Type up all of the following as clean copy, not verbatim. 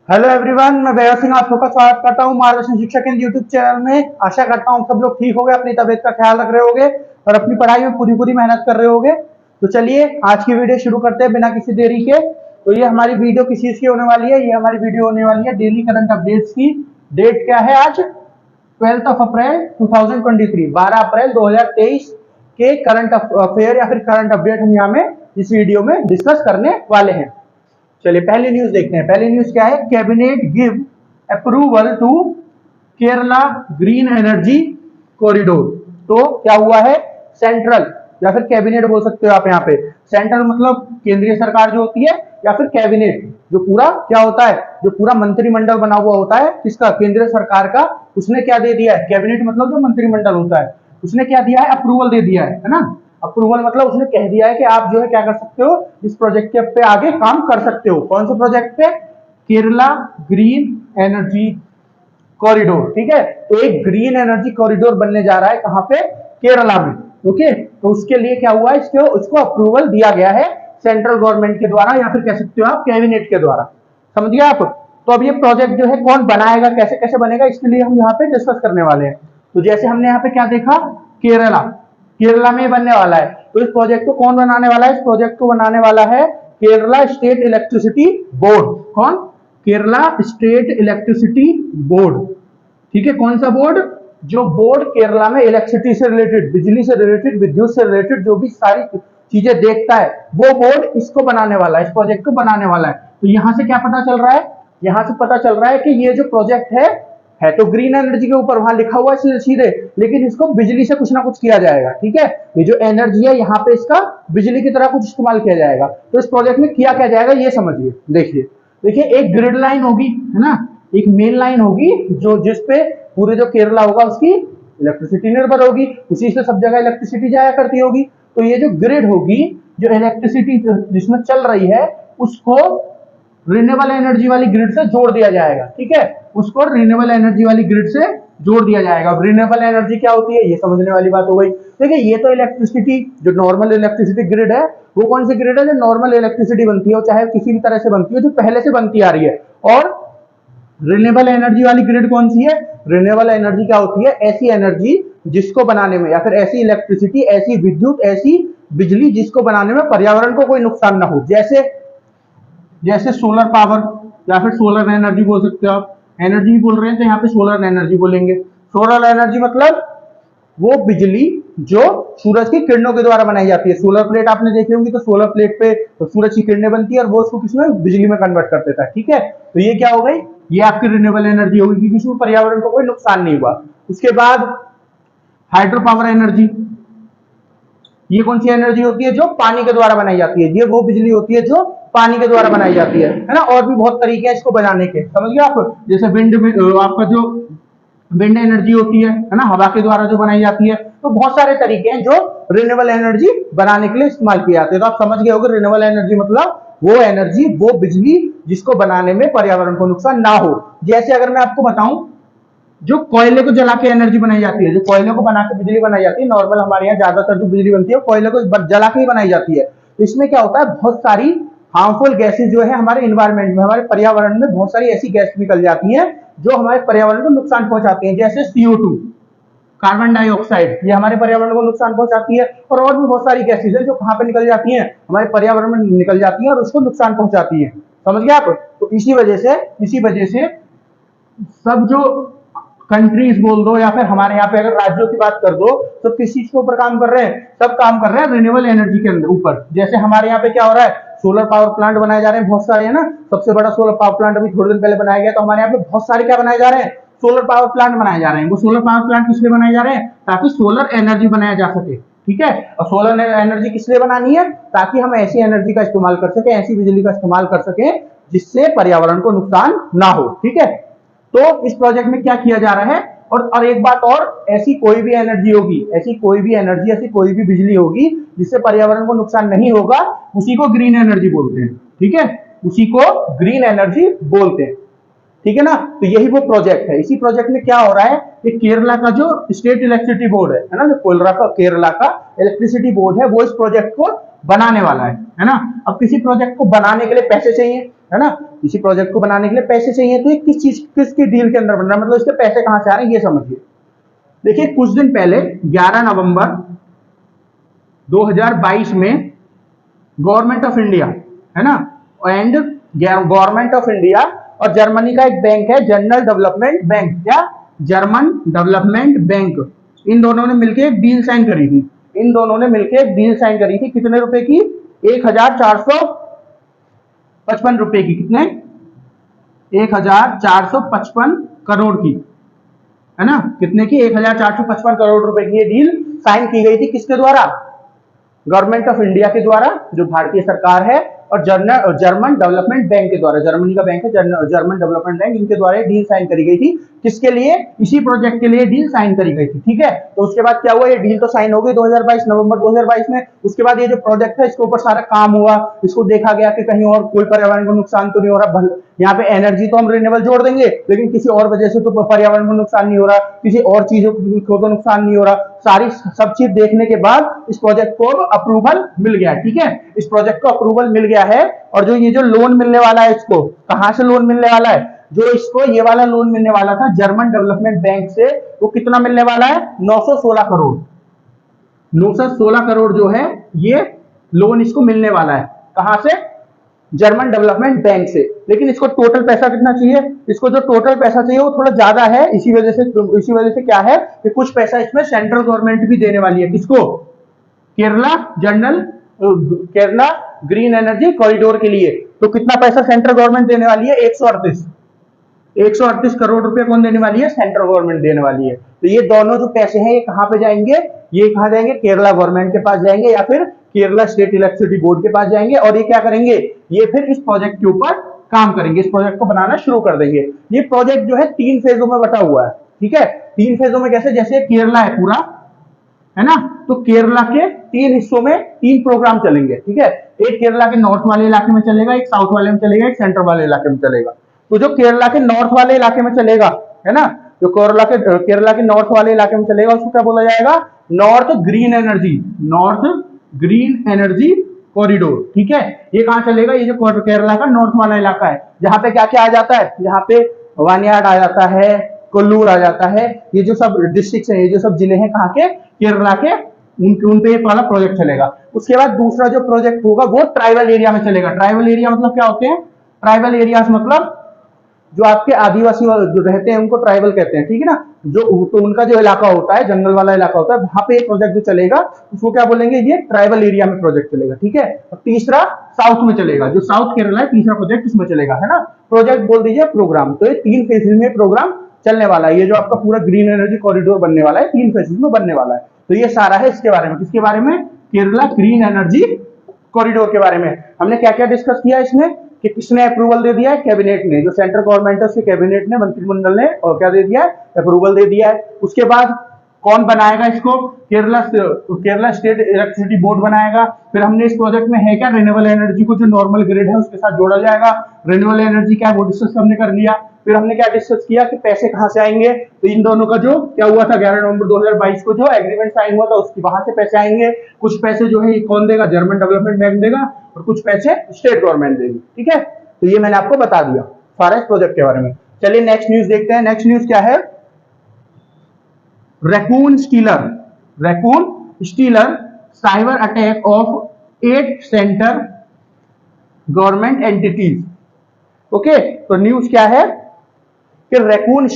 Hello everyone, मैं भैया सिंह आप सबका स्वागत करता हूँ मार्गदर्शन शिक्षा केंद्र यूट्यूब चैनल में। आशा करता हूँ सब लोग ठीक होंगे, अपनी तबीयत का ख्याल रख रहे होंगे और अपनी पढ़ाई में पूरी पूरी मेहनत कर रहे होंगे। तो चलिए आज की वीडियो शुरू करते हैं बिना किसी देरी के। तो ये हमारी वीडियो किस चीज की होने वाली है? ये हमारी वीडियो होने वाली है डेली करंट अपडेट्स की। डेट क्या है आज? 12 अप्रैल 2023, 12 अप्रैल 2023 के करंट अफेयर या फिर करंट अपडेट हम यहाँ में इस वीडियो में डिस्कस करने वाले हैं। चलिए पहली न्यूज देखते हैं। पहली न्यूज क्या है? Cabinet give approval to Kerala green energy corridor. तो क्या हुआ है? सेंट्रल या फिर कैबिनेट बोल सकते हो आप यहाँ पे। सेंट्रल मतलब केंद्रीय सरकार जो होती है, या फिर कैबिनेट जो पूरा क्या होता है, जो पूरा मंत्रिमंडल बना हुआ होता है किसका? केंद्र सरकार का। उसने क्या दे दिया है? कैबिनेट मतलब जो मंत्रिमंडल होता है, उसने क्या दिया है? अप्रूवल दे दिया है ना। अप्रूवल मतलब उसने कह दिया है कि आप जो है क्या कर सकते हो, इस प्रोजेक्ट के पे आगे काम कर सकते हो। कौन से प्रोजेक्ट पे? Kerala green energy corridor. ठीक है, तो एक ग्रीन एनर्जी कॉरिडोर बनने जा रहा है कहां पे? केरला में। ओके, तो उसके लिए क्या हुआ है? इसको अप्रूवल दिया गया है सेंट्रल गवर्नमेंट के द्वारा, या फिर कह सकते हो आप कैबिनेट के द्वारा। समझ गए आप? तो अब ये प्रोजेक्ट जो है कौन बनाएगा, कैसे कैसे बनेगा, इसके लिए हम यहाँ पे डिस्कस करने वाले हैं। तो जैसे हमने यहाँ पे क्या देखा, केरला, केरला में बनने वाला है। तो इस प्रोजेक्ट को कौन बनाने वाला है? इस प्रोजेक्ट को बनाने वाला है केरला स्टेट इलेक्ट्रिसिटी बोर्ड। कौन? Kerala state electricity board. ठीक है, कौन सा बोर्ड? जो बोर्ड केरला में इलेक्ट्रिसिटी से रिलेटेड, बिजली से रिलेटेड, विद्युत से रिलेटेड जो भी सारी चीजें देखता है, वो बोर्ड इसको बनाने वाला है, इस प्रोजेक्ट को बनाने वाला है। तो यहां से क्या पता चल रहा है? यहां से पता चल रहा है कि ये जो प्रोजेक्ट है तो ग्रीन एनर्जी के ऊपर, वहां लिखा हुआ है सीधे सीधे, लेकिन इसको बिजली से कुछ ना कुछ किया जाएगा। ठीक है, ये जो एनर्जी है यहाँ पे इसका बिजली की तरह कुछ इस्तेमाल किया जाएगा। तो इस प्रोजेक्ट में किया क्या जाएगा ये समझिए। देखिए देखिए, एक ग्रिड लाइन होगी, है ना, एक मेन लाइन होगी जो जिसपे पूरे जो केरला होगा उसकी इलेक्ट्रिसिटी निर्भर होगी, उसी से सब जगह इलेक्ट्रिसिटी जाया करती होगी। तो ये जो ग्रिड होगी, जो इलेक्ट्रिसिटी जिसमें चल रही है, उसको रिन्यूएबल एनर्जी वाली ग्रिड से जोड़ दिया जाएगा। ठीक है, उसको रिन्यूएबल एनर्जी वाली ग्रिड से जोड़ दिया जाएगा। रिन्यूएबल एनर्जी क्या होती है ये समझने वाली बात हो गई। देखिए ये तो इलेक्ट्रिसिटी, जो नॉर्मल इलेक्ट्रिसिटी ग्रिड है, वो कौन सी ग्रिड है? जो नॉर्मल इलेक्ट्रिसिटी बनती है, चाहे किसी भी तरह से बनती है, जो पहले से बनती आ रही है। और रिन्यूएबल एनर्जी वाली ग्रिड कौन सी है? रिन्यूएबल एनर्जी क्या होती है? ऐसी एनर्जी जिसको बनाने में, या फिर ऐसी इलेक्ट्रिसिटी, ऐसी विद्युत, ऐसी बिजली जिसको बनाने में पर्यावरण को कोई नुकसान ना हो। जैसे जैसे सोलर पावर, या फिर सोलर एनर्जी बोल सकते हो आप। एनर्जी बोल रहे हैं तो यहाँ पे सोलर एनर्जी बोलेंगे। सोलर एनर्जी मतलब वो बिजली जो सूरज की किरणों के द्वारा बनाई जाती है। सोलर प्लेट आपने देखी होंगी, तो सोलर प्लेट पे तो सूरज की किरणें बनती है और वो उसको किसमें? बिजली में कन्वर्ट कर देता है। ठीक है, तो ये क्या हो गई? ये आपकी रिन्यूएबल एनर्जी होगी, क्योंकि इसमें पर्यावरण को कोई नुकसान नहीं हुआ। उसके बाद हाइड्रो पावर एनर्जी, ये कौन सी एनर्जी होती है? जो पानी के द्वारा बनाई जाती है। ये वो बिजली होती है जो पानी के द्वारा बनाई जाती है ना। और भी बहुत तरीके हैं इसको बनाने के, समझ गए आप? जैसे विंड, आपका जो विंड एनर्जी होती है ना, हवा के द्वारा जो बनाई जाती है। तो बहुत सारे तरीके हैं जो रिन्यूएबल एनर्जी बनाने के लिए इस्तेमाल किए जाते हैं। तो आप समझ गए होंगे रिन्यूएबल एनर्जी मतलब वो एनर्जी, वो बिजली जिसको बनाने में पर्यावरण को नुकसान ना हो। जैसे अगर मैं आपको बताऊं, जो कोयले को जला के एनर्जी बनाई जाती है, जो कोयले को बना के बिजली बनाई जाती है, नॉर्मल हमारे यहाँ ज्यादातर जो बिजली बनती है कोयले को जला के ही बनाई जाती है। तो इसमें क्या होता है? बहुत सारी हार्मफुल गैसेज जो है हमारे इन्वायरमेंट में, हमारे पर्यावरण में बहुत सारी ऐसी गैस निकल जाती हैं जो हमारे पर्यावरण को नुकसान पहुंचाती हैं। जैसे CO2, कार्बन डाइऑक्साइड, ये हमारे पर्यावरण को नुकसान पहुंचाती है। और भी बहुत सारी गैसेज है जो कहां पे निकल जाती हैं? हमारे पर्यावरण में निकल जाती है और उसको नुकसान पहुंचाती है। समझ गए आप? तो इसी वजह से सब जो कंट्रीज बोल दो, या फिर हमारे यहाँ पे अगर राज्यों की बात कर दो, तो किस चीज के ऊपर काम कर रहे हैं? सब काम कर रहे हैं रिन्यूएबल एनर्जी के ऊपर। जैसे हमारे यहाँ पे क्या हो रहा है? सोलर पावर प्लांट बनाए जा रहे हैं बहुत सारे, है ना। सबसे बड़ा सोलर पावर प्लांट अभी थोड़े दिन पहले बनाया गया। तो हमारे यहाँ पे बहुत सारे क्या बनाए जा रहे हैं? सोलर पावर प्लांट बनाए जा रहे हैं। वो सोलर पावर प्लांट किस लिए बनाए जा रहे हैं? ताकि सोलर एनर्जी बनाया जा सके। ठीक है, और सोलर एनर्जी किस लिए बनानी है? ताकि हम ऐसी एनर्जी का इस्तेमाल कर सके, ऐसी बिजली का इस्तेमाल कर सके जिससे पर्यावरण को नुकसान ना हो। ठीक है, तो इस प्रोजेक्ट में क्या किया जा रहा है? और एक बात और, ऐसी कोई भी एनर्जी होगी, ऐसी कोई भी एनर्जी, ऐसी कोई भी बिजली होगी जिससे पर्यावरण को नुकसान नहीं होगा, उसी को ग्रीन एनर्जी बोलते हैं। ठीक है, उसी को ग्रीन एनर्जी बोलते हैं। ठीक है ना। तो यही वो प्रोजेक्ट है। इसी प्रोजेक्ट में क्या हो रहा है? कि केरला का जो स्टेट इलेक्ट्रिसिटी बोर्ड है ना, जो केरला का इलेक्ट्रिसिटी बोर्ड है, वो इस प्रोजेक्ट को बनाने वाला है ना। अब किसी प्रोजेक्ट को बनाने के लिए पैसे चाहिए, है ना, किसी प्रोजेक्ट को बनाने के लिए पैसे चाहिए, तो ये किसकी डील के अंदर बन रहा है, मतलब इसके पैसे कहां से आ रहे हैं ये समझिए। देखिए कुछ दिन पहले 11 नवंबर 2022 में गवर्नमेंट ऑफ इंडिया, है ना, एंड गवर्नमेंट ऑफ इंडिया और जर्मनी का एक बैंक है जनरल डेवलपमेंट बैंक, क्या, जर्मन डेवलपमेंट बैंक, इन दोनों ने मिलकर एक डील साइन करी थी। इन दोनों ने मिलकर एक डील साइन करी थी, कितने रुपए की, 1455 रुपए की, कितने, 1455 करोड़ की, है ना, कितने की, 1455 करोड़ रुपए की ये डील साइन की गई थी, किसके द्वारा, गवर्नमेंट ऑफ इंडिया के द्वारा, जो भारतीय सरकार है, और जर्मन डेवलपमेंट बैंक के द्वारा, जर्मनी का बैंक है जर्मन डेवलपमेंट बैंक, इनके द्वारा डील साइन करी गई थी। किसके लिए, इसी प्रोजेक्ट के लिए डील साइन करी गई थी, ठीक है। तो उसके बाद क्या हुआ, ये डील तो साइन हो गई 2022 नवंबर 2022 में। उसके बाद ये जो प्रोजेक्ट है इसके ऊपर सारा काम हुआ, इसको देखा गया कि कहीं और कोई पर्यावरण को नुकसान तो नहीं हो रहा, यहाँ पे एनर्जी तो हम रिन्यूएबल जोड़ देंगे लेकिन किसी और वजह से तो पर्यावरण को नुकसान नहीं हो रहा, किसी और चीजों को तो नुकसान नहीं हो रहा, सारी सब चीज देखने के बाद इस प्रोजेक्ट को अप्रूवल मिल गया, ठीक है, इस प्रोजेक्ट को अप्रूवल मिल गया है। और जो ये जो लोन मिलने वाला है, इसको कहां से लोन मिलने वाला है, जो इसको ये वाला लोन मिलने वाला था जर्मन डेवलपमेंट बैंक से, वो कितना मिलने वाला है, 916 करोड़, 916 करोड़ जो है ये लोन इसको मिलने वाला है, कहां से, जर्मन डेवलपमेंट बैंक से। लेकिन इसको टोटल पैसा कितना चाहिए, इसको जो टोटल पैसा चाहिए वो थोड़ा ज्यादा है, इसी वजह से क्या है कि कुछ पैसा इसमें सेंट्रल गवर्नमेंट भी देने वाली है, किसको, केरला ग्रीन एनर्जी कॉरिडोर के लिए। तो कितना पैसा सेंट्रल गवर्नमेंट देने वाली है, 138 करोड़ रुपए कौन देने वाली है, सेंट्रल गवर्नमेंट देने वाली है। तो ये दोनों जो पैसे हैं ये कहां पे जाएंगे, ये कहां जाएंगे, केरला गवर्नमेंट के पास जाएंगे या फिर केरला स्टेट इलेक्ट्रिसिटी बोर्ड के पास जाएंगे, और ये क्या करेंगे, ये फिर इस प्रोजेक्ट के ऊपर काम करेंगे, इस प्रोजेक्ट को बनाना शुरू कर देंगे। ये प्रोजेक्ट जो है 3 फेजों में बटा हुआ है, ठीक है, 3 फेजों में, कैसे, जैसे केरला है पूरा, है ना, तो केरला के 3 हिस्सों में 3 प्रोग्राम चलेंगे, ठीक है, एक केरला के नॉर्थ वाले इलाके में चलेगा, एक साउथ वाले में चलेगा, एक सेंट्रल वाले इलाके में चलेगा। तो जो केरला के नॉर्थ वाले इलाके में चलेगा, है ना, जो केरला के नॉर्थ वाले इलाके में चलेगा उसको क्या बोला जाएगा, नॉर्थ ग्रीन एनर्जी कॉरिडोर, ठीक है। ये कहां चलेगा, ये जो केरला का नॉर्थ वाला इलाका है, जहां पे क्या क्या आ जाता है, जहां पे वानियाड आ जाता है, कोल्लूर आ जाता है, ये जो सब डिस्ट्रिक्ट है, ये जो सब जिले हैं कहां के, केरला के, उन पे ये वाला प्रोजेक्ट चलेगा। उसके बाद दूसरा जो प्रोजेक्ट होगा वो ट्राइबल एरिया में चलेगा। ट्राइबल एरिया मतलब क्या होते हैं, ट्राइबल एरियाज मतलब जो आपके आदिवासी जो रहते हैं उनको ट्राइबल कहते हैं, ठीक है ना, जो तो उनका जो इलाका होता है, जंगल वाला इलाका होता है, वहां पे एक प्रोजेक्ट जो चलेगा उसको क्या बोलेंगे, ये ट्राइबल एरिया में प्रोजेक्ट चलेगा, ठीक है। और तीसरा साउथ में चलेगा, जो साउथ केरला है, तीसरा प्रोजेक्ट इसमें चलेगा, है ना। प्रोजेक्ट बोल दीजिए प्रोग्राम, तो ये 3 फेजेस में प्रोग्राम चलने वाला है। ये जो आपका पूरा ग्रीन एनर्जी कॉरिडोर बनने वाला है 3 फेजेस में बनने वाला है। तो ये सारा है इसके बारे में, किसके बारे में, केरला ग्रीन एनर्जी कॉरिडोर के बारे में। हमने क्या क्या डिस्कस किया इसमें, कि किसने अप्रूवल दे दिया है, कैबिनेट ने, जो सेंट्रल गवर्नमेंट है उसके कैबिनेट ने, मंत्रिमंडल ने, और क्या दे दिया है, अप्रूवल दे दिया है। उसके बाद कौन बनाएगा इसको, केरला स्टेट इलेक्ट्रिसिटी बोर्ड बनाएगा। फिर हमने इस प्रोजेक्ट में है क्या, रिन्यूएबल एनर्जी को जो नॉर्मल ग्रिड है उसके साथ जोड़ा जाएगा। रिन्यूएबल एनर्जी क्या है वो डिस्कस हमने कर लिया। फिर हमने क्या डिस्कस किया कि पैसे कहां से आएंगे, तो इन दोनों का जो क्या हुआ था 11 नवंबर 2022 को जो एग्रीमेंट साइन हुआ था उसकी वहां से पैसे आएंगे। कुछ पैसे जो है कौन देगा, जर्मन डेवलपमेंट बैंक देगा, और कुछ पैसे स्टेट गवर्नमेंट देगी, ठीक है। तो ये मैंने आपको बता दिया सारे प्रोजेक्ट के बारे में। चलिए नेक्स्ट न्यूज देखते हैं। नेक्स्ट न्यूज क्या है, raccoon stealer cyber attack of 8 centre government entities. Okay, तो न्यूज क्या है कि रैकून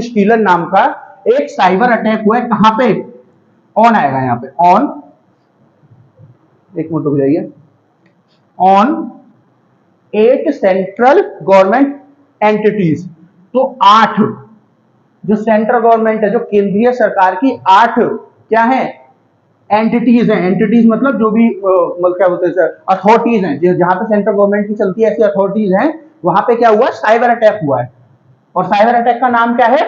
स्टीलर नाम का एक साइबर अटैक हुआ है। कहां पे, ऑन आएगा यहां पे, ऑन, एक मिनट रुक जाइए, ऑन 8 सेंट्रल गवर्नमेंट एंटिटीज। तो 8 जो सेंट्रल गवर्नमेंट है, जो केंद्रीय सरकार की 8 क्या है, एंटिटीज हैं। एंटिटीज मतलब जो भी क्या बोलते हैं, अथॉरिटीज हैं, जहां पे सेंट्रल गवर्नमेंट की चलती है ऐसी अथॉरिटीज हैं, वहां पे क्या हुआ, साइबर अटैक हुआ है। और साइबर अटैक का नाम क्या है,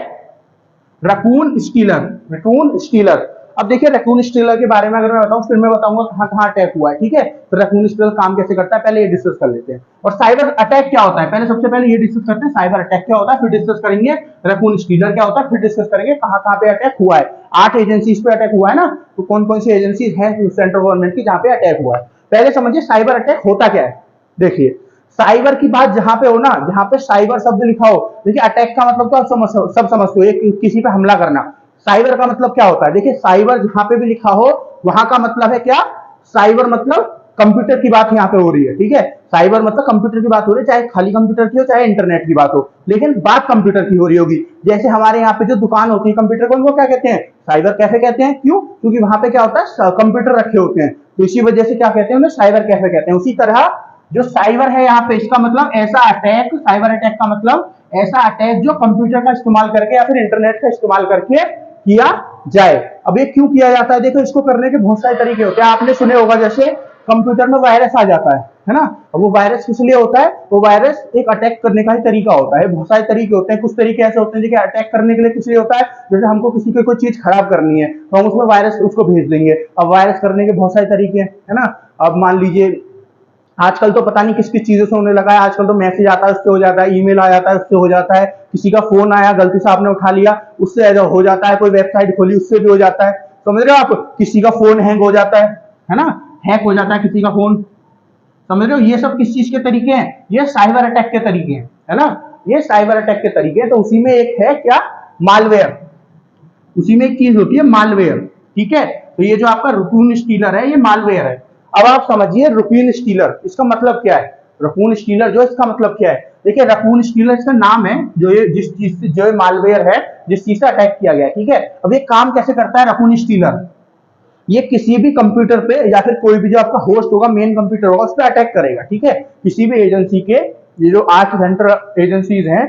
रैकून स्टीलर। अब देखिए रैकून स्टीलर के बारे में अगर मैं बताऊं, फिर मैं बताऊंगा कहाँ कहाँ अटैक हुआ है, ठीक है। तो रैकून स्टीलर काम कैसे करता है, पहले ये डिस्कस कर लेते हैं। और साइबर अटैक क्या होता है, पहले सबसे पहले ये डिस्कस करते हैं साइबर अटैक क्या होता है, फिर डिस्कस करेंगे रैकून स्टीलर क्या होता है, फिर डिस्कस करेंगे कहाँ कहाँ पे अटैक हुआ है। 8 एजेंसीज पे अटैक हुआ है ना, तो कौन कौन सी एजेंसीज है सेंट्रल गवर्नमेंट की जहाँ पे अटैक हुआ है। पहले समझिए साइबर अटैक होता क्या है। देखिए साइबर की बात जहां पे हो ना, जहां पे साइबर शब्द लिखा हो, देखिए अटैक का मतलब तो आप सब समझते हो, एक किसी पे हमला करना। साइबर का मतलब क्या होता है, देखिए साइबर जहां पे भी लिखा हो वहां का मतलब है क्या, साइबर मतलब कंप्यूटर की बात यहाँ पे हो रही है, ठीक है। साइबर मतलब कंप्यूटर की बात हो रही है, चाहे खाली कंप्यूटर की हो चाहे इंटरनेट की बात हो, लेकिन बात कंप्यूटर की हो रही होगी। जैसे हमारे यहाँ पे जो दुकान होती है कंप्यूटर को, उनको क्या कहते हैं, साइबर कैफे कहते हैं। क्यों, क्योंकि वहां पे क्या होता है, कंप्यूटर रखे होते हैं, तो इसी वजह से क्या कहते हैं, उन्हें साइबर कैफे कहते हैं। उसी तरह जो साइबर है यहाँ पे, इसका मतलब ऐसा अटैक, साइबर अटैक का मतलब ऐसा अटैक जो कंप्यूटर का इस्तेमाल करके या फिर इंटरनेट का इस्तेमाल करके किया जाए। अब ये क्यों किया जाता है, देखो इसको करने के बहुत सारे तरीके होते हैं। आपने सुने होगा जैसे कंप्यूटर में वायरस आ जाता है ना। अब वो वायरस किस लिए होता है, वो वायरस एक अटैक करने का ही तरीका होता है। बहुत सारे तरीके होते हैं, कुछ तरीके ऐसे होते हैं देखिए अटैक करने के लिए किस लिए होता है, जैसे हमको किसी की कोई चीज खराब करनी है तो हम उसमें वायरस उसको भेज देंगे। अब वायरस करने के बहुत सारे तरीके हैं, है ना। अब मान लीजिए आजकल तो पता नहीं किस किस चीजों से होने लगा है, आजकल तो मैसेज आता है उससे हो जाता है, ईमेल आ जाता है उससे हो जाता है, किसी का फोन आया गलती से आपने उठा लिया उससे हो जाता है, कोई वेबसाइट खोली उससे भी हो जाता है। समझ रहे हो आप, किसी का फोन हैंग हो जाता है ना, हैक हो जाता है किसी का फोन। समझ रहे हो, ये सब किस चीज के तरीके हैं, ये साइबर अटैक के तरीके हैं, है ना। ये साइबर अटैक के तरीके हैं। तो उसी में एक है क्या, मालवेयर, उसी में एक चीज होती है मालवेयर, ठीक है। तो ये जो आपका रकून स्टीलर है ये मालवेयर है। अब आप समझिए रकून स्टीलर इसका मतलब क्या है, रकून स्टीलर जो इसका मतलब क्या है। देखिए रकून स्टीलर इसका नाम है, जो ये जिस चीज से जो मालवेयर है, जिस चीज से अटैक किया गया, ठीक है। अब ये काम कैसे करता है रकून स्टीलर, ये किसी भी कंप्यूटर पे या फिर कोई भी जो आपका होस्ट होगा, मेन कंप्यूटर होगा, उस पर अटैक करेगा, ठीक है। किसी भी एजेंसी के, ये जो 8 सेंट्रल एजेंसीज हैं,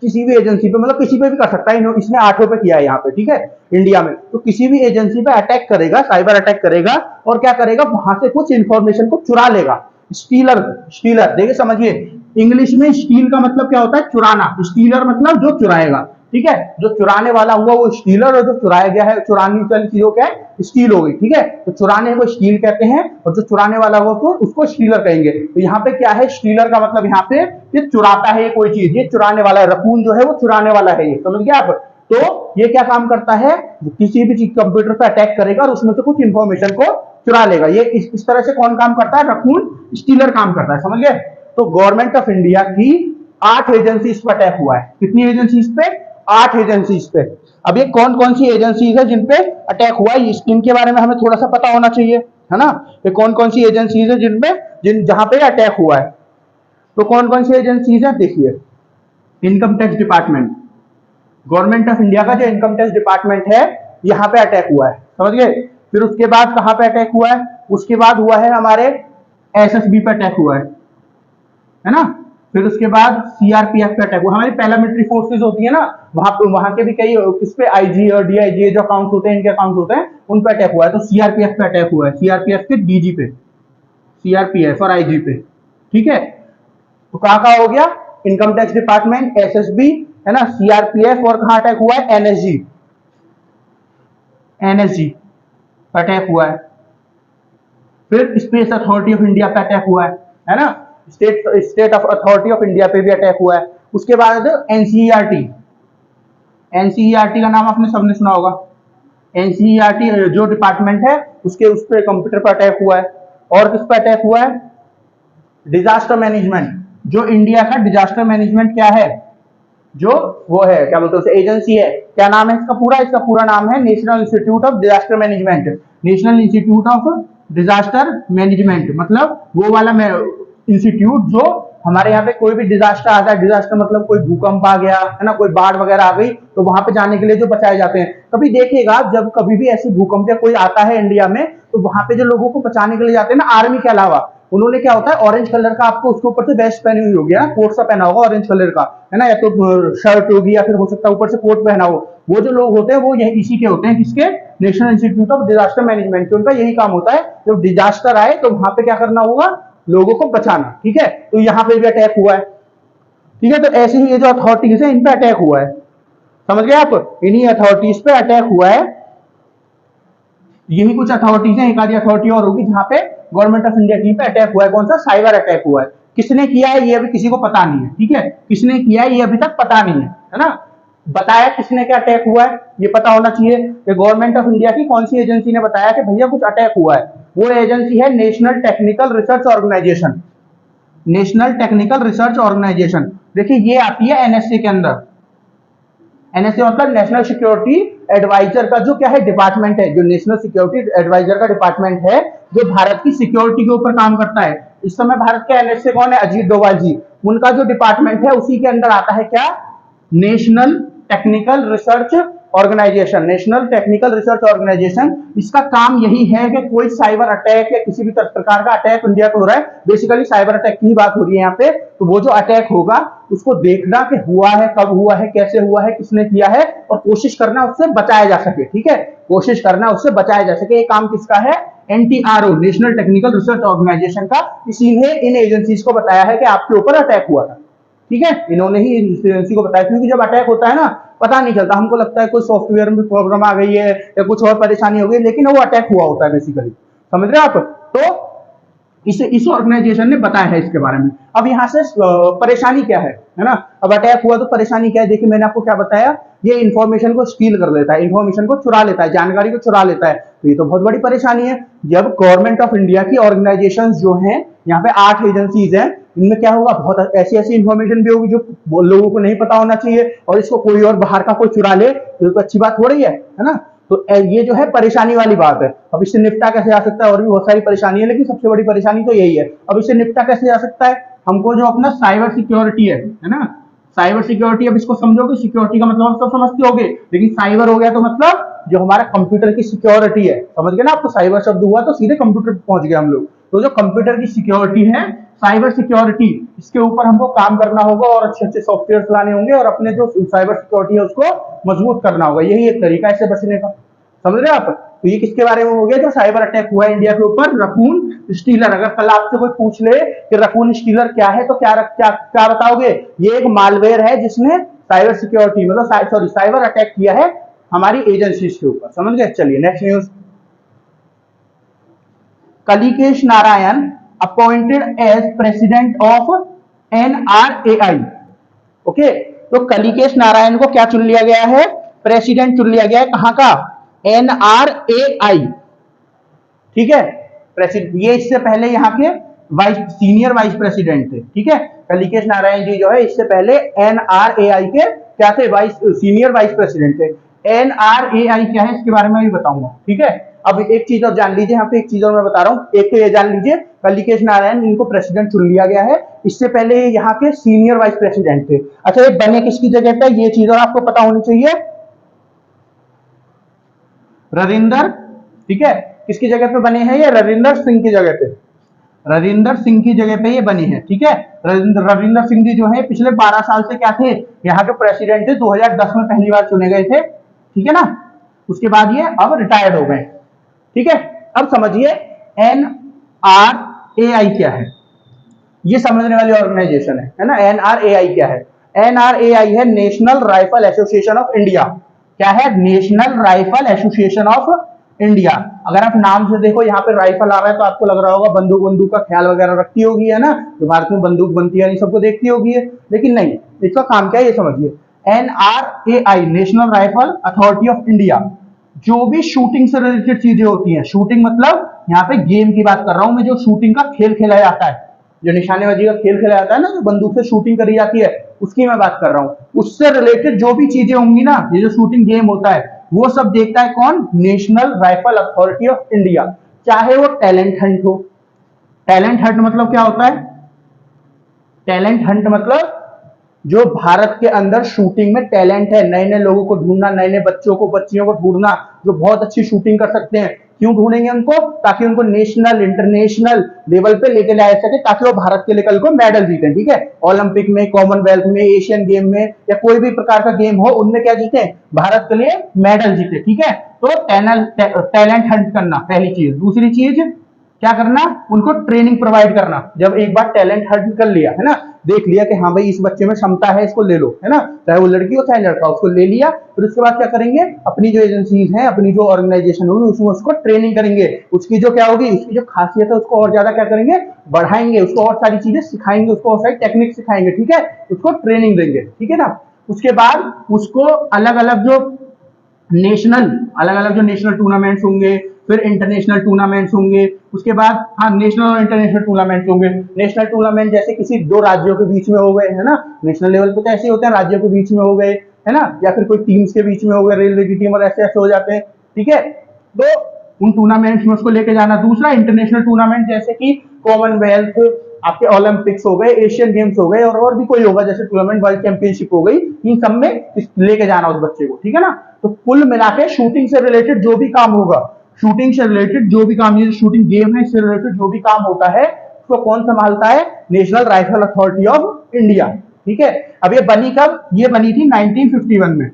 किसी भी एजेंसी पे मतलब किसी पे भी कर सकता है, इसने 8 पे किया है यहाँ पे, ठीक है, इंडिया में। तो किसी भी एजेंसी पे अटैक करेगा, साइबर अटैक करेगा, और क्या करेगा, वहां से कुछ इंफॉर्मेशन को चुरा लेगा। स्टीलर, स्टीलर देखिए समझिए, इंग्लिश में स्टील का मतलब क्या होता है, चुराना। स्टीलर मतलब जो चुराएगा, ठीक है। जो चुराने वाला हुआ वो स्टीलर, और जो चुराया गया है, चुरानी वाली चीजों क्या है, स्टील हो गई, ठीक है। तो चुराने को स्टील कहते हैं, और जो चुराने वाला हुआ तो उसको स्टीलर कहेंगे। तो यहाँ पे क्या है, स्टीलर का मतलब यहाँ पे ये चुराता है कोई चीज, ये चुराने वाला है, रकून जो है वो चुराने वाला है, ये समझ गए आप। तो ये क्या काम करता है, किसी भी चीज कंप्यूटर पर अटैक करेगा और उसमें से कुछ इंफॉर्मेशन को चुरा लेगा। ये इस तरह से कौन काम करता है, रकून स्टीलर काम करता है, समझ गए। तो गवर्नमेंट ऑफ इंडिया की 8 एजेंसीज पर अटैक हुआ है। कितनी एजेंसीज पे, 8 एजेंसीज पे। अब ये कौन कौन सी एजेंसीज है जिन पे अटैक हुआ है, इनके बारे में हमें थोड़ा सा पता होना चाहिए, है ना। ये कौन कौन सी एजेंसीज है जहां पे अटैक हुआ है। तो कौन कौन सी एजेंसीज है, देखिए income tax department, government of India का जो इनकम टैक्स डिपार्टमेंट है, यहाँ पे अटैक हुआ है, समझ गए। फिर उसके बाद कहां पे अटैक हुआ है, उसके बाद हुआ है हमारे एसएसबी पे अटैक हुआ है ना। फिर उसके बाद सीआरपीएफ पे अटैक हुआ, हमारी पैरामिलिट्री फोर्सेज होती है ना, वहां के भी कई इस पे आईजी और डीआईजी जो अकाउंट होते हैं, इनके अकाउंट होते हैं, उन पे अटैक हुआ है। तो सीआरपीएफ पे अटैक हुआ है, सीआरपीएफ के डीजी पे, सीआरपीएफ और आईजी पे, ठीक है। तो कहाँ हो गया, इनकम टैक्स डिपार्टमेंट, एसएसबी, है ना, सीआरपीएफ, और कहाँ अटैक हुआ है, एनएसजी, एनएसजी अटैक हुआ है। फिर स्पेस अथॉरिटी ऑफ इंडिया पे अटैक हुआ है ना, state of authority of India पे भी अटैक हुआ है। उसके बाद एनसीईआरटी, एनसीईआरटी का नाम आपने सबने सुना होगा। एनसीईआरटी जो डिपार्टमेंट है उसके उस पर कंप्यूटर पर अटैक हुआ है। और किस पर अटैक हुआ है, डिजास्टर मैनेजमेंट, जो इंडिया का डिजास्टर मैनेजमेंट क्या है, जो वो है क्या बोलते हैं एजेंसी है, क्या नाम है इसका पूरा नाम है national institute of disaster management. National institute of disaster management मतलब वो वाला इंस्टीट्यूट जो हमारे यहाँ पे कोई भी डिजास्टर आता है, डिजास्टर मतलब कोई भूकंप आ गया, है ना, कोई बाढ़ वगैरह आ गई, तो वहां पे जाने के लिए जो बचाए जाते हैं। कभी देखिएगा जब कभी भी ऐसी भूकंप या कोई आता है इंडिया में, तो वहां पे जो लोगों को बचाने के लिए जाते हैं ना, आर्मी के अलावा, उन्होंने क्या होता है, ऑरेंज कलर का आपको उसके ऊपर से वेस्ट पहनी हुई होगी, कोट सा पहना होगा ऑरेंज कलर का, है ना, या तो शर्ट होगी या फिर हो सकता है ऊपर से कोट पहना हो। वो जो लोग होते हैं वो यही इसी के होते हैं, किसके, national institute of disaster management के। उनका यही काम होता है, जब डिजास्टर आए तो वहां पे क्या करना होगा, लोगों को बचाना, ठीक है। तो यहाँ पे भी अटैक हुआ है, ठीक है। तो ऐसे ही ये जो अथॉरिटीज है इन पे अटैक हुआ है, समझ गए आप, इन्हीं अथॉरिटीज पे अटैक हुआ है। यही कुछ अथॉरिटीज है, एक आधी अथॉरिटी और होगी जहां पे गवर्नमेंट ऑफ इंडिया की पे अटैक हुआ है। कौन सा? साइबर अटैक हुआ है। किसने किया है ये अभी किसी को पता नहीं है, ठीक है, किसने किया है ये अभी तक पता नहीं है ना। बताया किसने क्या अटैक हुआ है ये पता होना चाहिए कि गवर्नमेंट ऑफ इंडिया की कौन सी एजेंसी ने बताया कि भैया कुछ अटैक हुआ है। वो एजेंसी है national technical research organisation. National technical research organisation, देखिए ये आती है एनएसए के अंदर। एनएसए मतलब नेशनल सिक्योरिटी एडवाइजर का जो क्या है डिपार्टमेंट है, जो नेशनल सिक्योरिटी एडवाइजर का डिपार्टमेंट है, जो भारत की सिक्योरिटी के ऊपर काम करता है। इस समय भारत के एनएसए कौन है? अजीत डोभाल जी। उनका जो डिपार्टमेंट है उसी के अंदर आता है क्या? National technical research organisation. National technical research organisation, इसका काम यही है कि कोई साइबर अटैक या किसी भी प्रकार का अटैक इंडिया पे हो रहा है, बेसिकली साइबर अटैक की ही बात हो रही है यहाँ पे, तो वो जो अटैक होगा उसको देखना कि हुआ है, कब हुआ है, कैसे हुआ है, किसने किया है, और कोशिश करना उससे बचाया जा सके। ठीक है, कोशिश करना उससे बचाया जा सके। ये काम किसका है? NTRO, national technical research organisation का। इसी ने इन एजेंसीज को बताया है कि आपके ऊपर अटैक हुआ था। ठीक है, इन्होंने ही एजेंसी को बताया, क्योंकि जब अटैक होता है ना पता नहीं चलता, हमको लगता है कोई सॉफ्टवेयर में प्रॉब्लम आ गई है या कुछ और परेशानी हो गई, लेकिन वो अटैक हुआ होता है बेसिकली। समझ रहे आप? तो इस ऑर्गेनाइजेशन ने बताया है इसके बारे में। अब यहाँ से परेशानी क्या है ना? अब अटैक हुआ तो परेशानी क्या है? देखिए मैंने आपको क्या बताया, ये इंफॉर्मेशन को स्टील कर लेता है, इंफॉर्मेशन को चुरा लेता है, जानकारी को चुरा लेता है, तो ये तो बहुत बड़ी परेशानी है। जब गवर्नमेंट ऑफ इंडिया की ऑर्गेनाइजेशंस जो हैं, यहाँ पे 8 एजेंसीज हैं, इनमें क्या होगा, बहुत ऐसी ऐसी इंफॉर्मेशन भी होगी जो लोगों को नहीं पता होना चाहिए, और इसको कोई और बाहर का कोई चुरा ले तो अच्छी बात हो रही है ना। तो ये जो है परेशानी वाली बात है। अब इससे निपटा कैसे जा सकता है? और भी बहुत सारी परेशानी है, लेकिन सबसे बड़ी परेशानी तो यही है। अब इससे निपटा कैसे जा सकता है? हमको जो अपना साइबर सिक्योरिटी है ना, साइबर सिक्योरिटी, अब इसको समझोगे, सिक्योरिटी का मतलब सब समझते होगे, लेकिन साइबर हो गया तो मतलब जो हमारा कंप्यूटर की सिक्योरिटी है, समझ गए ना आपको? साइबर शब्द हुआ तो सीधे कंप्यूटर पे पहुंच गए हम लोग। तो जो कंप्यूटर की सिक्योरिटी है, साइबर सिक्योरिटी, इसके ऊपर हमको काम करना होगा और अच्छे अच्छे सॉफ्टवेयर लाने होंगे और अपने जो साइबर सिक्योरिटी है उसको मजबूत करना होगा। यही एक तरीका है इससे बचने का। समझ रहे आप? तो ये किसके बारे में हो गया? जो साइबर अटैक हुआ है इंडिया के ऊपर, रकून स्टीलर। अगर कल आपसे कोई पूछ ले कि रकून स्टीलर क्या है तो क्या बताओगे? ये एक मालवेयर है जिसने साइबर सिक्योरिटी मतलब साइबर अटैक किया है हमारी एजेंसीज के ऊपर। समझ गए? चलिए next news. Kalikesh Narayan appointed as president of NRAI. Okay, तो कलिकेश नारायण को क्या चुन लिया गया है? प्रेसिडेंट चुन लिया गया है। कहां का? एनआरएआई। ठीक है, ये इससे पहले यहाँ के सीनियर वाइस प्रेसिडेंट थे। ठीक है, कलिकेश नारायण जी जो है इससे पहले एनआरएआई के क्या थे? सीनियर वाइस प्रेसिडेंट थे। एनआरएआई क्या है इसके बारे में भी बताऊंगा। ठीक है, अब एक चीज और जान लीजिए, यहाँ पे एक चीज और मैं बता रहा हूँ। एक तो ये जान लीजिए, कलिकेश नारायण इनको प्रेसिडेंट चुन लिया गया है, इससे पहले यहाँ के सीनियर वाइस प्रेसिडेंट थे। अच्छा, ये बने किसकी जगह पे? ये चीज और आपको पता होनी चाहिए। रविंदर, ठीक है, किसकी जगह पे बने हैं ये? रविंदर सिंह की जगह पे। रविंदर सिंह की जगह पे ये बनी है। ठीक है, रविंदर सिंह जी जो है पिछले 12 साल से क्या थे? यहाँ के प्रेसिडेंट थे। 2010 में पहली बार चुने गए थे। ठीक है ना, उसके बाद ये अब रिटायर्ड हो गए। ठीक है, अब समझिए एनआरएआई क्या है, ये समझने वाली ऑर्गेनाइजेशन है ना। एनआरएआई क्या है? एनआरएआई है national rifle association of India. क्या है? National rifle association of India. अगर आप नाम से देखो, यहाँ पे राइफल आ रहा है तो आपको लग रहा होगा बंदूक का ख्याल वगैरह रखती होगी, है ना, जो भारत में बंदूक बनती है सबको देखती होगी, लेकिन नहीं, इसका काम क्या है ये समझिए। NRAI, national rifle authority of India, जो भी शूटिंग से रिलेटेड चीजें होती हैं, शूटिंग मतलब यहाँ पे गेम की बात कर रहा हूं मैं, जो शूटिंग का खेल खेला जाता है, जो निशानेबाजी का खेल खेला जाता है ना, जो बंदूक से शूटिंग करी जाती है, उसकी मैं बात कर रहा हूं। उससे रिलेटेड जो भी चीजें होंगी ना, ये जो शूटिंग गेम होता है, वो सब देखता है कौन? National rifle authority of India. चाहे वो टैलेंट हंट हो। टैलेंट हंट मतलब क्या होता है? टैलेंट हंट मतलब जो भारत के अंदर शूटिंग में टैलेंट है, नए नए लोगों को ढूंढना, नए नए बच्चों को बच्चियों को ढूंढना जो बहुत अच्छी शूटिंग कर सकते हैं। क्यों ढूंढेंगे उनको? ताकि उनको नेशनल इंटरनेशनल लेवल पे लेके जाया सके, ताकि वो भारत के लिए कल को मेडल जीते। ठीक है, ओलंपिक में, कॉमनवेल्थ में, एशियन गेम में या कोई भी प्रकार का गेम हो, उनमें क्या जीते? भारत के लिए मेडल जीते। ठीक है, तो टैलेंट हंट करना पहली चीज। दूसरी चीज क्या करना, उनको ट्रेनिंग प्रोवाइड करना। जब एक बार टैलेंट हंट कर लिया है ना, देख लिया कि हाँ भाई इस बच्चे में क्षमता है, इसको ले लो, है ना, चाहे वो लड़की हो चाहे लड़का, उसको ले लिया, फिर उसके बाद क्या करेंगे, अपनी जो एजेंसीज हैं, अपनी जो ऑर्गेनाइजेशन होगी उसमें उसको ट्रेनिंग करेंगे, उसकी जो क्या होगी, उसकी जो खासियत है उसको और ज्यादा क्या करेंगे, बढ़ाएंगे, उसको और सारी चीजें सिखाएंगे, उसको और सारी टेक्निक सिखाएंगे, ठीक है, उसको ट्रेनिंग देंगे, ठीक है ना। उसके बाद उसको अलग अलग जो नेशनल टूर्नामेंट्स होंगे, फिर इंटरनेशनल टूर्नामेंट्स होंगे, उसके बाद हाँ नेशनल और इंटरनेशनल टूर्नामेंट्स होंगे। नेशनल टूर्नामेंट जैसे किसी दो राज्यों के बीच में हो गए, है ना, नेशनल लेवल पे तो ऐसे होते हैं, राज्यों के बीच में हो गए, है ना, या फिर कोई टीम्स के बीच में हो गए, रेलवे की टीम और ऐसे ऐसे हो जाते हैं, ठीक है। तो उन टूर्नामेंट्स में उसको लेके जाना। दूसरा इंटरनेशनल टूर्नामेंट जैसे कि कॉमनवेल्थ, आपके ओलंपिक्स हो गए, एशियन गेम्स हो गए, और भी कोई होगा जैसे टूर्नामेंट, वर्ल्ड चैंपियनशिप हो गई, इन सब में लेके जाना उस बच्चे को, ठीक है ना। तो कुल मिला के शूटिंग से रिलेटेड जो भी काम होगा, शूटिंग से रिलेटेड जो भी काम, ये शूटिंग गेम है, इससे रिलेटेड जो भी काम होता है उसको कौन संभालता है, national rifle authority of India, ठीक है। अब ये बनी कब, ये बनी थी 1951 में।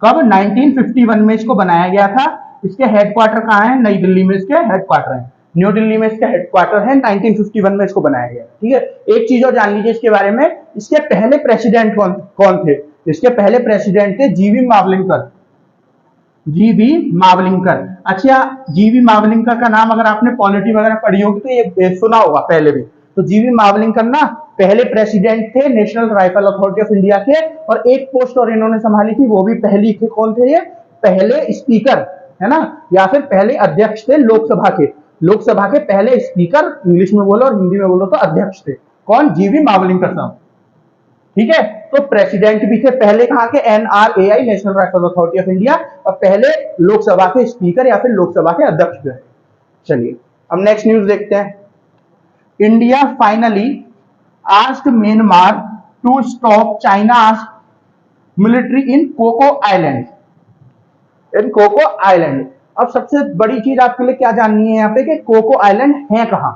कब, 1951 में इसको बनाया गया था। इसके हेडक्वार्टर कहाँ है, नई दिल्ली में इसके हेडक्वार्टर है, न्यू दिल्ली में इसका हेडक्वार्टर है, 1951 में इसको बनाया गया, ठीक है। एक चीज और जान लीजिए इसके बारे में, इसके पहले प्रेसिडेंट कौन थे, इसके पहले प्रेसिडेंट थे जीवी मावलिंकर, जीवी मावलिंकर। अच्छा, जीवी मावलिंकर का नाम अगर आपने पॉलिटी वगैरह पढ़ी होगी तो ये सुना होगा पहले भी। तो जीवी मावलिंकर ना पहले प्रेसिडेंट थे national rifle authority of India के, और एक पोस्ट और इन्होंने संभाली थी, वो भी पहली थी। कौन थे ये, पहले स्पीकर, है ना, या फिर पहले अध्यक्ष थे लोकसभा के, लोकसभा के पहले स्पीकर, इंग्लिश में बोलो और हिंदी में बोलो तो अध्यक्ष थे। कौन, जीवी मावलिंकर साहब, ठीक है। तो प्रेसिडेंट भी थे पहले कहां के, NRAI, national rifle authority of India, और पहले लोकसभा के स्पीकर या फिर लोकसभा के अध्यक्ष थे। चलिए अब नेक्स्ट न्यूज देखते हैं। India finally asked Myanmar to stop China's military in Coco island, in Coco island. अब सबसे बड़ी चीज आपके लिए क्या जाननी है यहाँ पे कि कोको आइलैंड है कहां,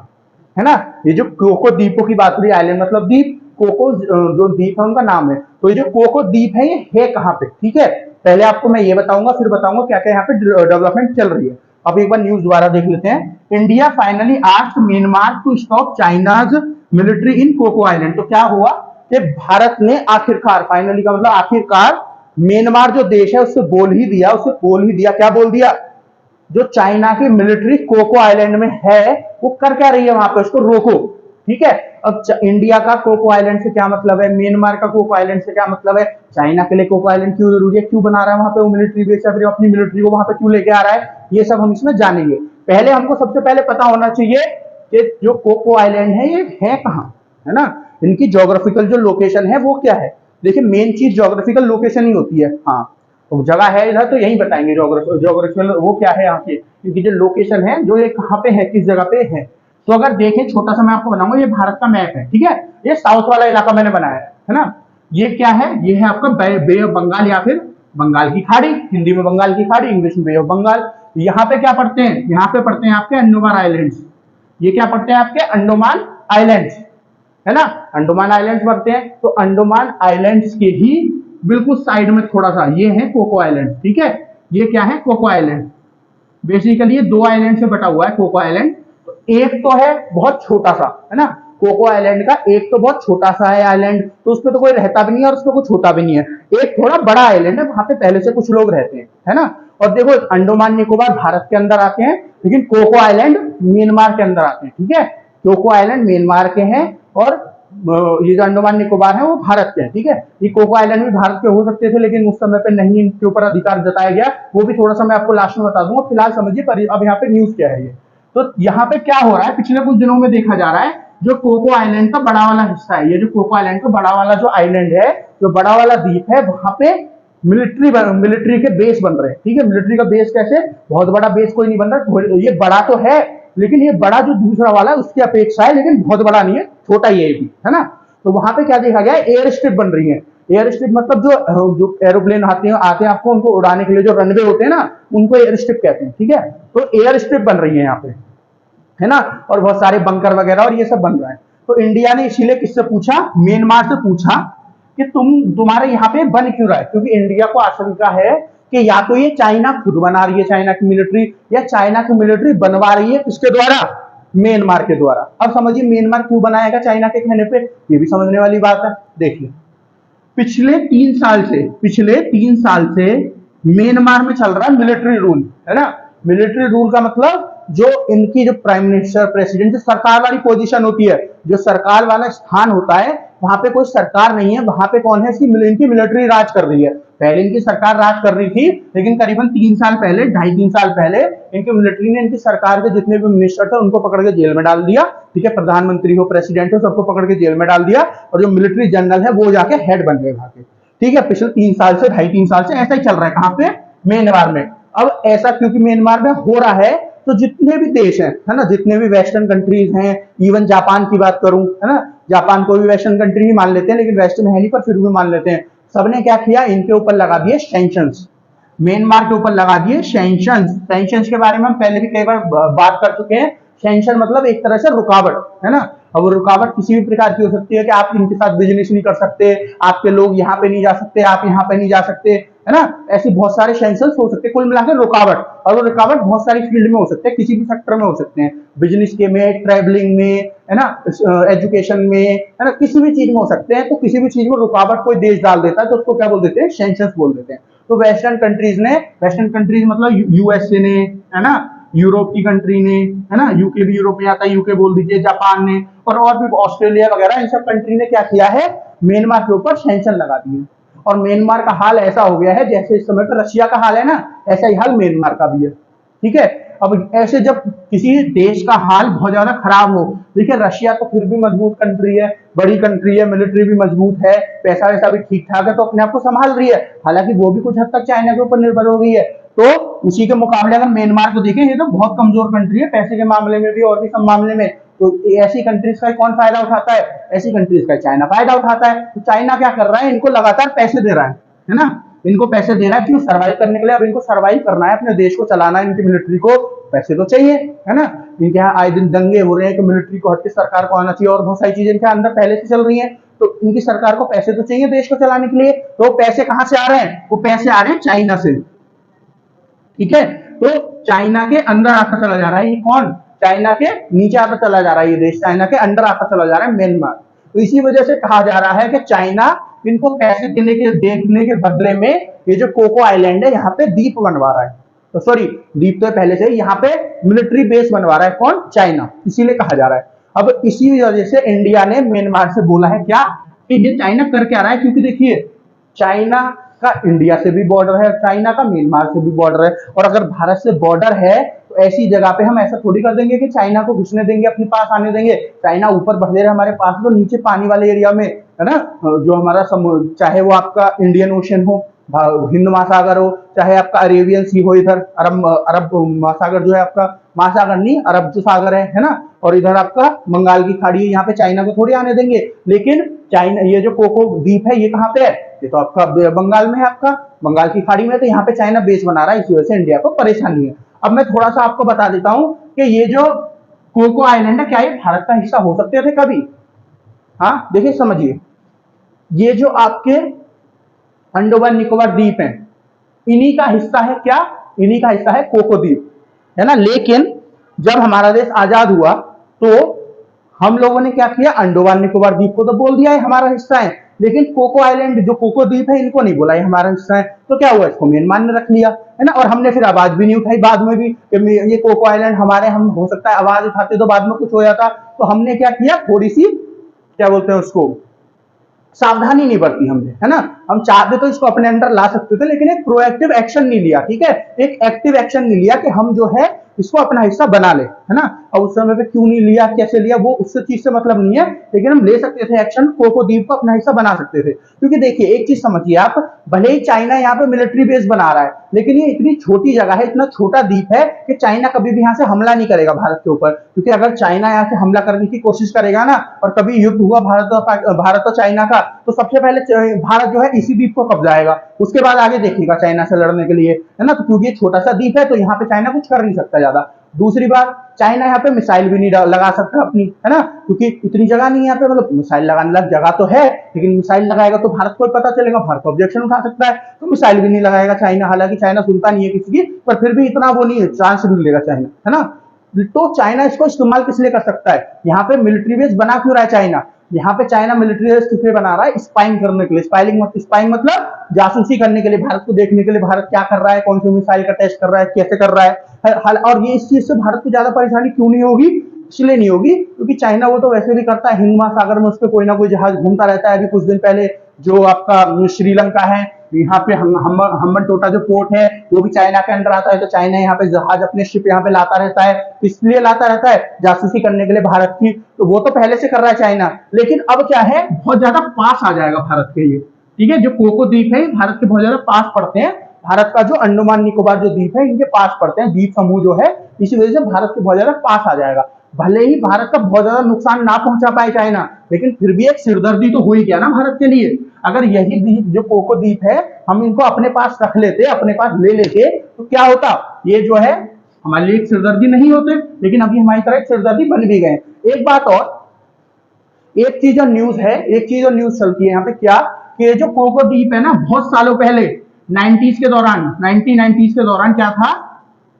है ना। ये जो कोको द्वीपों की बात हुई, आइलैंड मतलब द्वीप, कोको जो द्वीप है उनका नाम है, तो ये जो कोको द्वीप है ये है कहां पे, ठीक है। पहले आपको मैं ये बताऊंगा, फिर बताऊंगा क्या क्या यहाँ पे डेवलपमेंट चल रही है। अब एक बार न्यूज दोबारा देख लेते हैं। India finally asked Myanmar to stop China's military in Coco island. तो क्या हुआ कि भारत ने आखिरकार, फाइनली का मतलब आखिरकार, म्यांमार जो देश है उससे बोल ही दिया, क्या बोल दिया, जो चाइना की मिलिट्री कोको आइलैंड में है वो कर क्या रही है वहां पे, उसको रोको, ठीक है। अब इंडिया का कोको आइलैंड से क्या मतलब है, म्यांमार का कोको आइलैंड से क्या मतलब है, चाइना के लिए कोको आइलैंड क्यों जरूरी है, क्यों बना रहा है वहां पे वो मिलिट्री बेस, या फिर अपनी मिलिट्री को वहां पे क्यों लेके आ रहा है, ये सब हम इसमें जानेंगे। पहले हमको सबसे पहले पता होना चाहिए कि जो कोको आइलैंड है ये है कहां, है ना, इनकी ज्योग्राफिकल जो लोकेशन है वो क्या है। देखिए मेन चीज ज्योग्राफिकल लोकेशन ही होती है, हाँ तो जगह है इधर तो यही बताएंगे, ज्योग्राफिकल वो क्या है यहाँ पे, क्योंकि जो लोकेशन है जो ये कहाँ पे है, किस जगह पे है। तो अगर देखें, छोटा सा मैं आपको बनाऊंगा, ये भारत का मैप है, ठीक है, ये साउथ वाला इलाका मैंने बनाया है ना। ये क्या है, ये है आपका बे ऑफ बंगाल या फिर बंगाल की खाड़ी, हिंदी में बंगाल की खाड़ी, इंग्लिश में बे ऑफ बंगाल। यहाँ पे क्या पढ़ते हैं, यहाँ पे पढ़ते हैं आपके अंडमान आइलैंड्स, ये क्या पढ़ते हैं आपके अंडमान आइलैंड्स, है ना, अंडमान आइलैंड्स पढ़ते हैं। तो अंडमान आइलैंड्स के ही बिल्कुल साइड में थोड़ा सा ये है कोको आइलैंड, ठीक है, ये क्या है कोको आइलैंड। बेसिकली ये दो आइलैंड से बटा हुआ है कोको आइलैंड। तो एक तो है बहुत छोटा सा, है ना, कोको आइलैंड का एक तो बहुत छोटा सा है आइलैंड, तो उसमें तो कोई रहता भी नहीं है और उसमें कुछ होता भी नहीं है। एक थोड़ा बड़ा आइलैंड है, वहां पे पहले से कुछ लोग रहते हैं, है ना। और देखो अंडमान निकोबार भारत के अंदर आते हैं, लेकिन कोको आइलैंड म्यांमार के अंदर आते हैं, ठीक है। कोको आइलैंड म्यांमार के हैं और ये जो अंडमान निकोबार है वो भारत के हैं, ठीक है। ये कोको आइलैंड भी भारत के हो सकते थे, लेकिन उस समय पे नहीं इनके ऊपर अधिकार जताया गया, वो भी थोड़ा सा मैं आपको लास्ट में बता दूंगा। फिलहाल समझिए अब यहाँ पे न्यूज क्या है ये। तो यहाँ पे क्या हो रहा है, पिछले कुछ दिनों में देखा जा रहा है, जो कोको आइलैंड का बड़ा वाला हिस्सा है, ये जो कोको आइलैंड का बड़ा वाला जो आइलैंड है, जो बड़ा वाला द्वीप है, वहां पे मिलिट्री के बेस बन रहे हैं, ठीक है। मिलिट्री का बेस कैसे, बहुत बड़ा बेस कोई नहीं बन रहा, ये बड़ा तो है लेकिन ये बड़ा जो दूसरा वाला है उसकी अपेक्षा है, लेकिन बहुत बड़ा नहीं है, छोटा ही है भी, है ना। तो वहां पे क्या देखा गया, एयर स्ट्रिप बन रही है। एयर स्ट्रिप मतलब जो एरोप्लेन आते हैं आपको उनको उड़ाने के लिए जो रनवे होते हैं ना, उनको एयर स्ट्रिप कहते हैं, ठीक है। तो एयर स्ट्रिप बन रही है यहाँ पे, है ना, और बहुत सारे बंकर वगैरह और ये सब बन रहा है। तो इंडिया ने इसीलिए किससे पूछा, म्यांमार से पूछा कि तुम्हारे यहाँ पे बन क्यों रहा है, क्योंकि इंडिया को आशंका है कि या तो ये चाइना खुद बना रही है चाइना की मिलिट्री, या चाइना की मिलिट्री बनवा रही है किसके द्वारा, म्यांमार के द्वारा। अब समझिए म्यांमार क्यों बनाएगा चाइना के कहने पे, ये भी समझने वाली बात है। देखिए पिछले 3 साल से म्यांमार में चल रहा है मिलिट्री रूल, है ना। मिलिट्री रूल का मतलब जो इनकी जो प्राइम मिनिस्टर प्रेसिडेंट जो सरकार वाली पोजीशन होती है, जो सरकार वाला स्थान होता है, वहां पे कोई सरकार नहीं है, वहां पे कौन है, इनकी मिलिट्री राज कर रही है। पहले इनकी सरकार राज कर रही थी, लेकिन करीबन 3 साल पहले, 2.5-3 साल पहले इनकी मिलिट्री ने इनकी सरकार के जितने भी मिनिस्टर थे उनको पकड़ के जेल में डाल दिया। ठीक है, प्रधानमंत्री हो, प्रेसिडेंट हो, सबको पकड़ के जेल में डाल दिया, और जो मिलिट्री जनरल है वो जाके हेड बन गए वहां के। ठीक है, पिछले 3 साल से, 2.5-3 साल से ऐसा ही चल रहा है। कहां पे, म्यांमार में। अब ऐसा क्योंकि म्यांमार में हो रहा है, तो जितने भी देश हैं, है ना, जितने भी वेस्टर्न कंट्रीज हैं, इवन जापान की बात करूं, है ना, जापान को भी वेस्टर्न कंट्री ही मान लेते हैं, लेकिन वेस्ट में है नहीं, पर फिर भी मान लेते हैं। सबने क्या किया, इनके ऊपर लगा दिए सैंक्शंस, म्यांमार के ऊपर लगा दिए सैंक्शंस। सैंक्शंस के बारे में हम पहले भी कई बार बात कर चुके हैं। सैंक्शन मतलब एक तरह से रुकावट, है ना। अब रुकावट किसी भी प्रकार की हो सकती है कि आप इनके साथ बिजनेस नहीं कर सकते, आपके लोग यहाँ पे नहीं जा सकते, आप यहाँ पे नहीं जा सकते, है ना। ऐसी बहुत सारे सैंक्शंस हो सकते हैं, कुल मिलाकर रुकावट। और वो रुकावट बहुत सारी फील्ड में हो सकते हैं, किसी भी सेक्टर में हो सकते हैं, बिजनेस के में, ट्रैवलिंग में, है ना, एजुकेशन में, है ना, किसी भी चीज में हो सकते हैं। तो किसी भी चीज में रुकावट कोई देश डाल देता है तो उसको क्या बोल देते हैं, सैंक्शंस बोल देते हैं। तो वेस्टर्न कंट्रीज मतलब यूएसए ने, है ना, यूरोप की कंट्री ने, है ना, यूके भी यूरोप में आता है, यूके बोल दीजिए, जापान ने, और भी ऑस्ट्रेलिया वगैरह, इन सब कंट्री ने क्या किया है, म्यांमार के ऊपर सैंक्शन लगा दिए। और म्यांमार का हाल ऐसा हो गया है जैसे इस समय पर रशिया का हाल है ना, ऐसा ही हाल म्यांमार का भी है। ठीक है, अब ऐसे जब किसी देश का हाल बहुत ज्यादा खराब हो, देखिए रशिया तो फिर भी मजबूत कंट्री है, बड़ी कंट्री है, मिलिट्री भी मजबूत है, पैसा वैसा भी ठीक ठाक है, तो अपने आप को संभाल रही है। हालांकि वो भी कुछ हद तक चाइना के ऊपर निर्भर हो गई है। तो उसी के मुकाबले अगर म्यांमार को देखें, ये तो बहुत कमजोर कंट्री है पैसे के मामले में भी और भी सब मामले में। तो ऐसी कंट्रीज का कौन फायदा उठाता है, ऐसी कंट्रीज का चाइना फायदा उठाता है। तो चाइना क्या कर रहा है, इनको लगातार पैसे दे रहा है ना, इनको पैसे दे रहा है क्यों, सर्वाइव करने के लिए। अब इनको सर्वाइव करना है, अपने देश को चलाना है, इनकी मिलिट्री को पैसे तो चाहिए, है ना। इनके यहाँ आए दिन दंगे हो रहे हैं कि मिलिट्री को हट के सरकार को आना चाहिए, और बहुत सारी चीजें इनके अंदर पहले से चल रही हैं। तो इनकी सरकार को पैसे तो चाहिए देश को चलाने के लिए। तो पैसे कहां से आ रहे हैं, वो पैसे आ रहे हैं चाइना से। ठीक है, तो चाइना के अंदर आता चला जा रहा है, ये कौन, चाइना के नीचे आता चला जा रहा है, ये देश चाइना के अंदर आता चला जा रहा है, म्यांमार। तो इसी वजह से कहा जा रहा है कि चाइना इनको पैसे देखने के बदले में ये जो कोको आइलैंड है यहाँ पे द्वीप बनवा रहा है, तो सॉरी द्वीप तो पहले से यहाँ पे मिलिट्री बेस बनवा रहा है, कौन, चाइना, इसीलिए कहा जा रहा है। अब इसी वजह से इंडिया ने म्यांमार से बोला है क्या, कि ये चाइना कर क्या रहा है, क्योंकि देखिए चाइना का इंडिया से भी बॉर्डर है, चाइना का म्यांमार से भी बॉर्डर है, और अगर भारत से बॉर्डर है तो ऐसी जगह पे हम ऐसा थोड़ी कर देंगे कि चाइना को घुसने देंगे, अपने पास आने देंगे। चाइना ऊपर बढ़ रहा है हमारे पास, तो नीचे पानी वाले एरिया में, है ना, जो हमारा चाहे वो आपका इंडियन ओशन हो, हिंद महासागर हो, चाहे आपका अरेबियन सी हो, इधर अरब महासागर जो है आपका, महासागर नहीं अरब जो सागर है ना, और इधर आपका बंगाल की खाड़ी है, यहाँ पे चाइना को थोड़ी आने देंगे। लेकिन चाइना, ये जो कोको द्वीप है ये कहाँ पे है, ये तो आपका बंगाल में है, आपका बंगाल की खाड़ी में, तो यहाँ पे चाइना बेस बना रहा है, इसी वजह से इंडिया को परेशानी है। अब मैं थोड़ा सा आपको बता देता हूँ कि ये जो कोको आइलैंड है, क्या ये भारत का हिस्सा हो सकते थे कभी, हाँ देखिए समझिए, ये जो आपके अंडमान निकोबार द्वीप हैं, इन्हीं का हिस्सा है क्या, इन्हीं का हिस्सा है कोको द्वीप, है ना। लेकिन जब हमारा देश आजाद हुआ तो हम लोगों ने क्या किया, अंडमान निकोबार द्वीप को तो बोल दिया है हमारा हिस्सा है, लेकिन कोको आइलैंड जो कोको द्वीप है इनको नहीं बोला है हमारा हिस्सा है। तो क्या हुआ, इसको म्यांमार ने रख लिया, है ना। और हमने फिर आवाज भी नहीं उठाई बाद में भी, ये कोको आइलैंड हमारे, हम हो सकता है आवाज उठाते तो बाद में कुछ हो जाता। तो हमने क्या किया, थोड़ी सी क्या बोलते हैं उसको, सावधानी नहीं बरती हमने, है ना। हम चाहते तो इसको अपने अंदर ला सकते थे, लेकिन एक प्रोएक्टिव एक्शन नहीं लिया, ठीक है, एक एक्टिव एक्शन नहीं लिया कि हम जो है इसको अपना हिस्सा बना ले, है ना। और उस समय पे क्यों नहीं लिया, कैसे लिया, वो उससे चीज से मतलब नहीं है, लेकिन हम ले सकते थे एक्शन, कोको द्वीप को अपना हिस्सा बना सकते थे। क्योंकि देखिए एक चीज समझिए आप, भले ही चाइना यहाँ पे मिलिट्री बेस बना रहा है, लेकिन ये इतनी छोटी जगह है, इतना छोटा द्वीप है कि चाइना कभी भी यहाँ से हमला नहीं करेगा भारत के ऊपर। क्योंकि अगर चाइना यहाँ से हमला करने की कोशिश करेगा ना, और कभी युद्ध हुआ भारत और चाइना का, तो सबसे पहले भारत जो है इसी द्वीप को कब्जाएगा, उसके बाद आगे देखेगा चाइना से लड़ने के लिए, है ना। तो क्योंकि ये छोटा सा द्वीप है तो यहाँ पे चाइना कुछ कर नहीं सकता ज्यादा। दूसरी बात, चाइना यहाँ पे मिसाइल भी नहीं लगा सकता अपनी, है ना, क्योंकि इतनी जगह नहीं है यहाँ पे, मतलब मिसाइल लगाने लग जगह तो है, लेकिन मिसाइल लगाएगा तो भारत को पता चलेगा, भारत ऑब्जेक्शन उठा सकता है, तो मिसाइल भी नहीं लगाएगा चाइना। हालांकि चाइना सुनता नहीं है किसी की, पर फिर भी इतना वो नहीं है, चांस नहीं लेगा चाइना, है ना। तो चाइना इसको इस्तेमाल किस लिए कर सकता है, यहाँ पे मिलिट्री बेस बना क्यों रहा है चाइना, यहाँ पे चाइना मिलिट्री बेस किस लिए बना रहा है, स्पाइंग करने के लिए। स्पाइंग मतलब जासूसी करने के लिए, भारत को देखने के लिए, भारत क्या कर रहा है, कौन से मिसाइल का टेस्ट कर रहा है, कैसे कर रहा है। और ये इस चीज से भारत को ज्यादा परेशानी क्यों नहीं होगी, इसलिए नहीं होगी क्योंकि चाइना वो तो वैसे भी करता है, हिंद महासागर में उस पर कोई ना कोई जहाज घूमता रहता है। अभी कुछ दिन पहले जो आपका श्रीलंका है, यहाँ पे हम्बन टोटा जो पोर्ट है वो भी चाइना के अंडर आता है, तो चाइना यहाँ पे जहाज अपने शिप यहाँ पे लाता रहता है, इसलिए लाता रहता है जासूसी करने के लिए भारत की, तो वो तो पहले से कर रहा है चाइना। लेकिन अब क्या है, बहुत ज्यादा पास आ जाएगा भारत के, ये ठीक है, जो कोको द्वीप है भारत के बहुत ज्यादा पास पड़ते हैं, भारत का जो अंडमान निकोबार जो द्वीप है इनके पास पड़ते हैं, द्वीप समूह जो है, इसी वजह से भारत के बहुत ज्यादा पास आ जाएगा। भले ही भारत का बहुत ज्यादा नुकसान ना पहुंचा पाए चाइना, लेकिन फिर भी एक सिरदर्दी तो हुई क्या ना भारत के लिए। अगर यही द्वीप जो कोको द्वीप है हम इनको अपने पास रख लेते, अपने पास ले लेते, तो क्या होता, ये जो है हमारे लिए एक सिरदर्दी नहीं होते, लेकिन अभी हमारी तरह एक सिरदर्दी बन भी गए। एक बात और, एक चीज और न्यूज है, एक चीज और न्यूज चलती है यहाँ पे, क्या कि जो कोको द्वीप है ना, बहुत सालों पहले 90s के दौरान, 1990s के दौरान क्या था,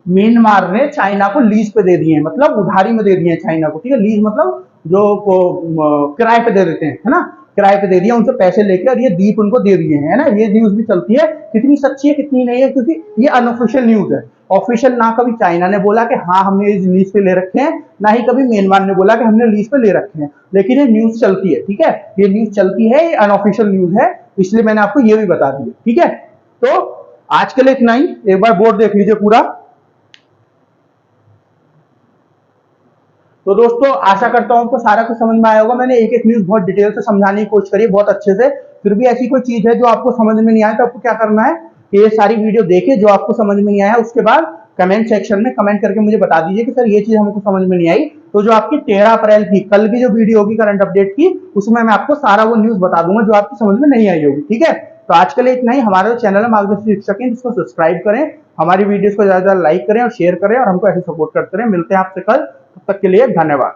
म्यांमार ने चाइना को लीज पे दे दिए, मतलब उधारी में दे दिए चाइना को, ठीक है, लीज मतलब जो किराए पे दे देते हैं, है ना, किराए पे दे दिया उनसे पैसे लेकर, और ये द्वीप उनको दे दिए हैं, है ना। ये न्यूज भी चलती है, कितनी सच्ची है कितनी नहीं है, क्योंकि ये अनऑफिशियल न्यूज है। ऑफिशियल ना कभी चाइना ने बोला कि हाँ हमने इस लीज पे ले रखे हैं, ना ही कभी म्यांमार ने बोला कि हमने लीज पे ले रखे हैं, लेकिन ये न्यूज चलती है, ठीक है, ये न्यूज चलती है, ये अनऑफिशियल न्यूज है, इसलिए मैंने आपको ये भी बता दिया, ठीक है। तो आज के लिए इतना ही, एक बार बोर्ड देख लीजिए पूरा। तो दोस्तों आशा करता हूं आपको सारा कुछ समझ में आया होगा, मैंने एक एक न्यूज बहुत डिटेल से समझाने की कोशिश करी, बहुत अच्छे से। फिर भी ऐसी कोई चीज है जो आपको समझ में नहीं आया, तो आपको क्या करना है कि ये सारी वीडियो देखे, जो आपको समझ में नहीं आया उसके बाद कमेंट सेक्शन में कमेंट करके मुझे बता दीजिए कि सर ये चीज हमको समझ में नहीं आई। तो जो आपकी 13 अप्रैल की कल की जो वीडियो होगी करंट अपडेट की, उसमें मैं आपको सारा वो न्यूज बता दूंगा जो आपकी समझ में नहीं आई होगी, ठीक है। तो आज के लिए इतना ही। हमारा जो चैनल है मार्गदर्शन शिक्षक है, जिसको सब्सक्राइब करें, हमारी वीडियोस को ज्यादा लाइक करें और शेयर करें, और हमको ऐसे सपोर्ट करते रहे। मिलते हैं आपसे कल, तब तक के लिए धन्यवाद।